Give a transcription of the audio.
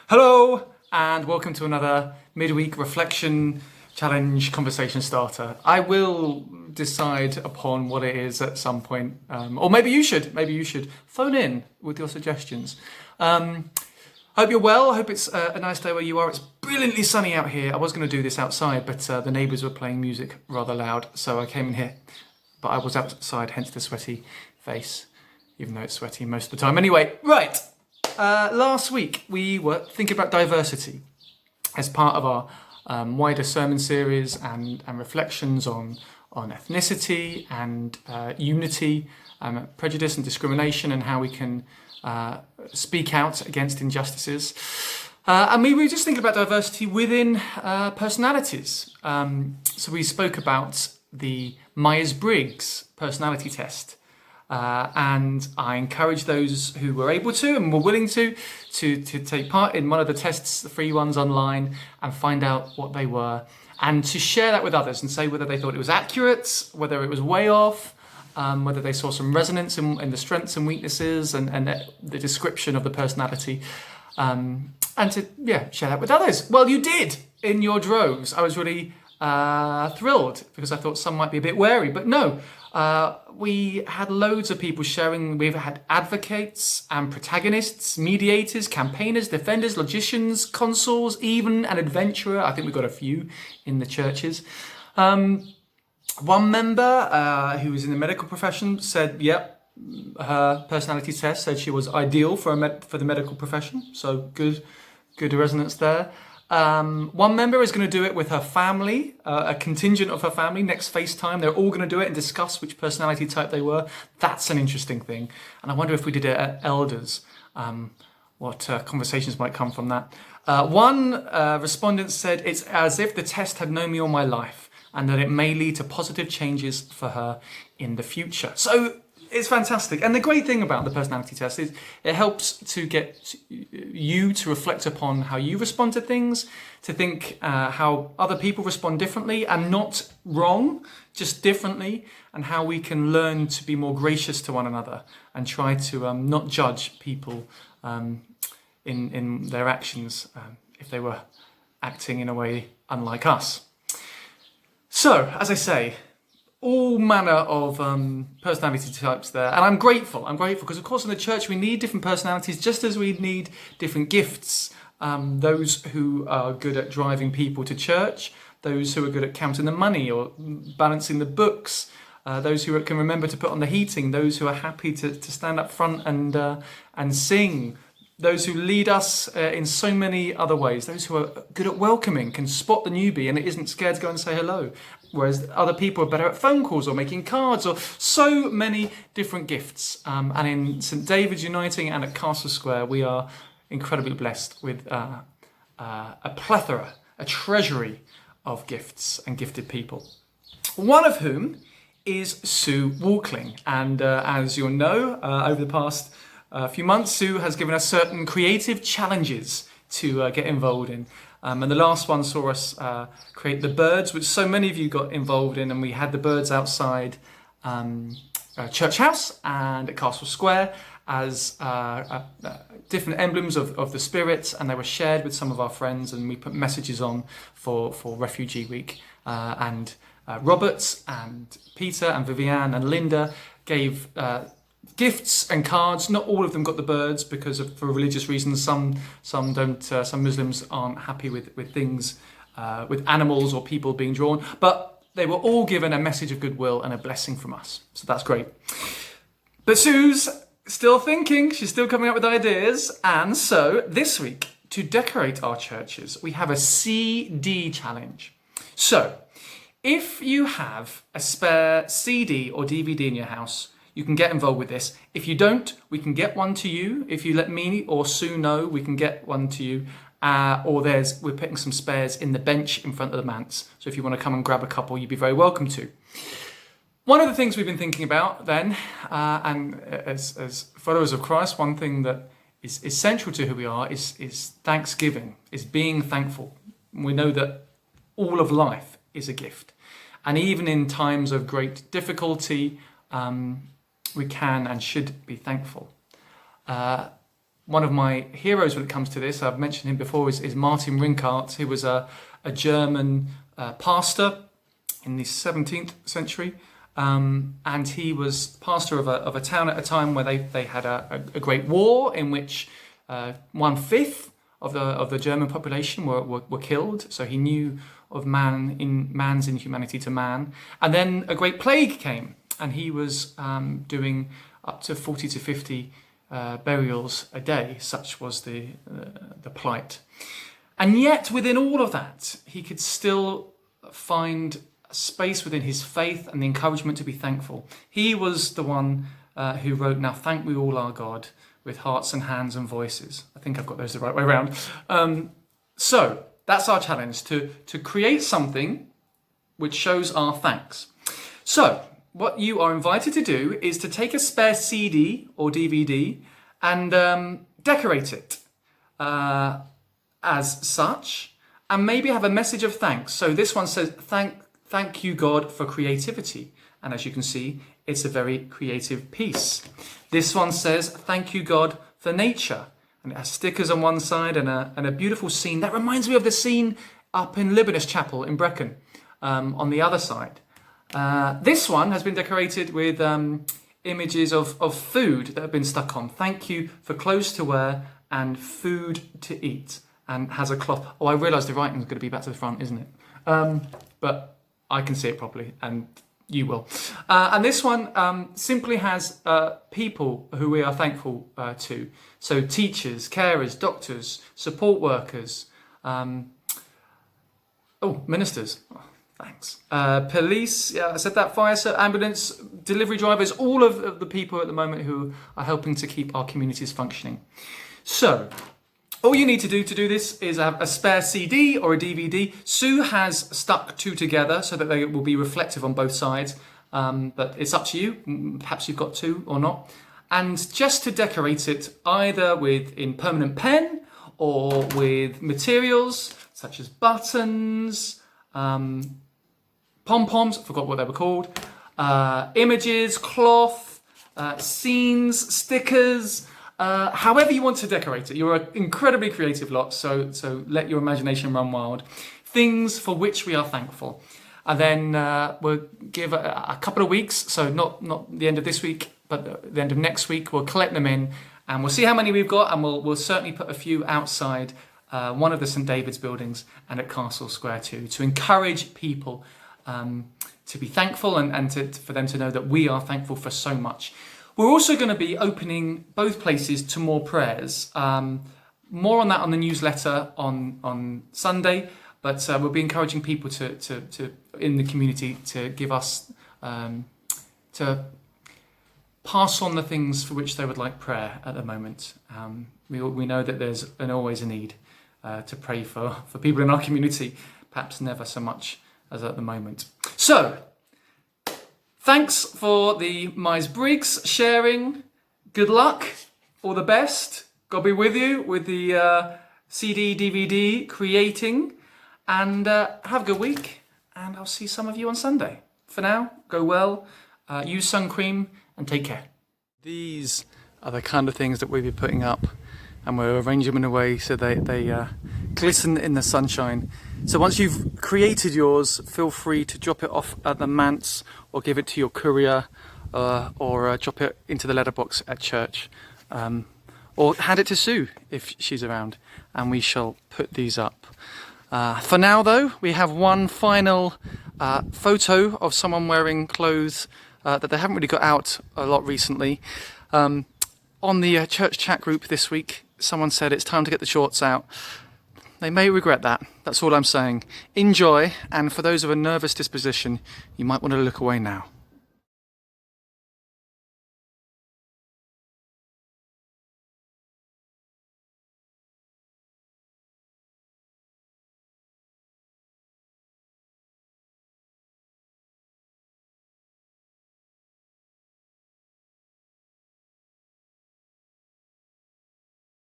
Hello, and welcome to another midweek reflection challenge conversation starter. I will decide upon what it is at some point, or maybe you should. Phone in with your suggestions. Hope you're well. I hope it's a nice day where you are. It's brilliantly sunny out here. I was going to do this outside, but the neighbours were playing music rather loud, so I came in here. But I was outside, hence the sweaty face, even though it's sweaty most of the time. Anyway, right. Last week we were thinking about diversity as part of our wider sermon series and reflections on ethnicity and unity, prejudice and discrimination, and how we can speak out against injustices. And we were just thinking about diversity within personalities. So we spoke about the Myers-Briggs personality test. And I encourage those who were able to and were willing to take part in one of the tests, the free ones online, and find out what they were, and to share that with others and say whether they thought it was accurate, whether it was way off, whether they saw some resonance in the strengths and weaknesses and the description of the personality, and to share that with others. Well, you did in your droves. I was really thrilled because I thought some might be a bit wary, but no. We had loads of people sharing. We've had advocates and protagonists, mediators, campaigners, defenders, logicians, consuls, even an adventurer. I think we've got a few in the churches. One member who was in the medical profession said, yep, her personality test said she was ideal for the medical profession. So good resonance there. One member is going to do it with her family, a contingent of her family, next FaceTime. They're all going to do it and discuss which personality type they were. That's an interesting thing. And I wonder if we did it at elders, what conversations might come from that. One respondent said, it's as if the test had known me all my life and that it may lead to positive changes for her in the future. So it's fantastic. And the great thing about the personality test is it helps to get you to reflect upon how you respond to things, to think how other people respond differently and not wrong, just differently, and how we can learn to be more gracious to one another and try to not judge people in their actions if they were acting in a way unlike us. So, as I say, all manner of personality types there, and I'm grateful because of course in the church we need different personalities just as we need different gifts. Those who are good at driving people to church, those who are good at counting the money or balancing the books, those who can remember to put on the heating, those who are happy to stand up front and sing, those who lead us in so many other ways, those who are good at welcoming, can spot the newbie and isn't scared to go and say hello, whereas other people are better at phone calls or making cards, or so many different gifts. And in St David's Uniting and at Castle Square, we are incredibly blessed with a plethora, a treasury of gifts and gifted people. One of whom is Sue Walkling. And as you'll know, over the past few months, Sue has given us certain creative challenges to get involved in. And the last one saw us create the birds, which so many of you got involved in, and we had the birds outside Church House and at Castle Square as different emblems of the Spirit, and they were shared with some of our friends, and we put messages on for Refugee Week. And Robert and Peter and Viviane and Linda gave gifts and cards. Not all of them got the birds because for religious reasons. Some don't. Some Muslims aren't happy with things, with animals or people being drawn. But they were all given a message of goodwill and a blessing from us. So that's great. But Sue's still thinking. She's still coming up with ideas. And so this week, to decorate our churches, we have a CD challenge. So if you have a spare CD or DVD in your house, you can get involved with this. If you don't, we can get one to you. If you let me or Sue know, we can get one to you. We're putting some spares in the bench in front of the manse. So if you want to come and grab a couple, you'd be very welcome to. One of the things we've been thinking about then, and as followers of Christ, one thing that is essential to who we are is thanksgiving, is being thankful. We know that all of life is a gift. And even in times of great difficulty, we can and should be thankful. one of my heroes when it comes to this, I've mentioned him before, is Martin Rinkart, who was a German pastor in the 17th century. And he was pastor of a town at a time where they had a great war in which 1/5 of the German population were killed. So he knew of man's inhumanity to man. And then a great plague came, and he was doing up to 40 to 50 burials a day. Such was the plight. And yet, within all of that, he could still find space within his faith and the encouragement to be thankful. He was the one who wrote, "Now thank we all our God with hearts and hands and voices." I think I've got those the right way around. So that's our challenge, to create something which shows our thanks. So what you are invited to do is to take a spare CD or DVD and decorate it as such, and maybe have a message of thanks. So this one says, Thank you, God, for creativity. And as you can see, it's a very creative piece. This one says, thank you, God, for nature. And it has stickers on one side and a beautiful scene. That reminds me of the scene up in Libanus Chapel in Brecon on the other side. This one has been decorated with images of food that have been stuck on. Thank you for clothes to wear and food to eat. And has a cloth. Oh, I realise the writing's going to be back to the front, isn't it? But I can see it properly, and you will. And this one simply has people who we are thankful to. So teachers, carers, doctors, support workers, ministers. Oh, thanks. Police, yeah, I said that, fire, ambulance, delivery drivers, all of the people at the moment who are helping to keep our communities functioning. So, all you need to do this is have a spare CD or a DVD. Sue has stuck two together so that they will be reflective on both sides. But it's up to you. Perhaps you've got two or not. And just to decorate it, either in permanent pen or with materials such as buttons, pom-poms, I forgot what they were called, images, cloth, scenes, stickers, however you want to decorate it. You're an incredibly creative lot, so let your imagination run wild. Things for which we are thankful. And then we'll give a couple of weeks, so not the end of this week, but the end of next week. We'll collect them in, and we'll see how many we've got, and we'll certainly put a few outside one of the St David's buildings and at Castle Square too, to encourage people to be thankful and for them to know that we are thankful for so much. We're also going to be opening both places to more prayers. More on that on the newsletter on Sunday, but we'll be encouraging people to in the community to give us to pass on the things for which they would like prayer at the moment. We know that there's always a need to pray for people in our community, perhaps never so much as at the moment. So, thanks for the Myers-Briggs sharing. Good luck. All the best. God be with you with the CD, DVD creating. And have a good week. And I'll see some of you on Sunday. For now, go well. Use sun cream and take care. These are the kind of things that we'll be putting up. And we'll arrange them in a way so they glisten in the sunshine. So once you've created yours, feel free to drop it off at the manse or give it to your courier or drop it into the letterbox at church. Or hand it to Sue if she's around, and we shall put these up. For now though, we have one final photo of someone wearing clothes that they haven't really got out a lot recently. On the church chat group this week, someone said it's time to get the shorts out. They may regret that. That's all I'm saying. Enjoy, and for those of a nervous disposition, you might want to look away now.